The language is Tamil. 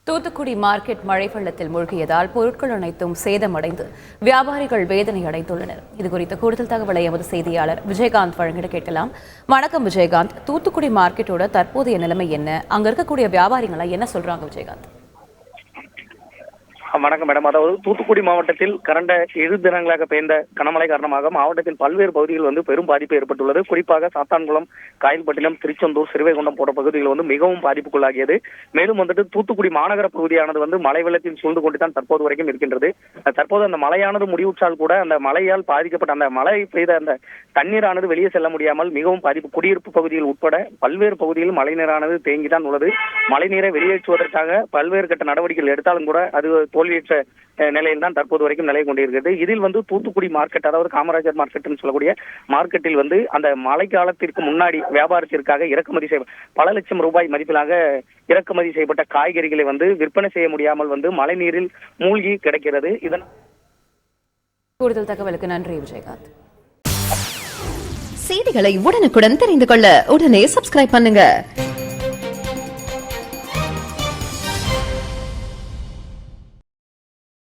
தூத்துக்குடி மார்க்கெட் மழை வெள்ளத்தில் மூழ்கியதால் பொருட்கள் அனைத்தும் சேதமடைந்து வியாபாரிகள் வேதனை அடைந்துள்ளனர். இதுகுறித்த கூடுதல் தகவலை எமது செய்தியாளர் விஜயகாந்த் வழங்கிட கேட்கலாம். வணக்கம் விஜயகாந்த், தூத்துக்குடி மார்க்கெட்டோட தற்போதைய நிலைமை என்ன? அங்க இருக்கக்கூடிய வியாபாரிகளா என்ன சொல்றாங்க விஜயகாந்த்? வணக்கம் மேடம். அதாவது தூத்துக்குடி மாவட்டத்தில் கடந்த 2 தினங்களாக பெய்த கனமழை காரணமாக மாவட்டத்தில் பல்வேறு பகுதிகள் பெரும் பாதிப்பு ஏற்பட்டுள்ளது. குறிப்பாக சாத்தான்குளம், காயல்பட்டினம், திருச்செந்தூர், சிறுவைகுண்டம் போன்ற பகுதிகள் மிகவும் பாதிப்புக்குள்ளாகியது. மேலும் தூத்துக்குடி மாநகர பகுதியானது மழை வெள்ளத்தில் சூழ்ந்து கொண்டுதான் தற்போது வரைக்கும் இருக்கின்றது. தற்போது அந்த மழையானது முடிவுற்றால் கூட அந்த மழையால் பாதிக்கப்பட்ட அந்த மழை பெய்த அந்த தண்ணீரானது வெளியே செல்ல முடியாமல் மிகவும் பாதிப்பு. குடியிருப்பு பகுதியில் உட்பட பல்வேறு பகுதியில் மழை நீரானது தேங்கிதான் உள்ளது. மழை நீரை வெளியேற்றுவதற்காக பல்வேறு கட்ட நடவடிக்கைகள் எடுத்தாலும் கூட அது தோல்வியற்ற நிலையில் தான் தற்போது வரைக்கும் நிலை கொண்டிருக்கிறது. இதில் தூத்துக்குடி மார்க்கெட், அதாவது காமராஜர் மார்க்கெட் சொல்லக்கூடிய மார்க்கெட்டில் அந்த மழை காலத்திற்கு முன்னாடி வியாபாரத்திற்காக இறக்குமதி பல லட்சம் ரூபாய் மதிப்பிலாக இறக்குமதி செய்யப்பட்ட காய்கறிகளை விற்பனை செய்ய முடியாமல் மழை நீரில் மூழ்கி கிடக்கிறது. இதன் கூடுதல் தகவலுக்கு நன்றி விஜயகாந்த். செய்திகளை உடனுக்குடன் தெரிந்து கொள்ள உடனே சப்ஸ்கிரைப் பண்ணுங்க.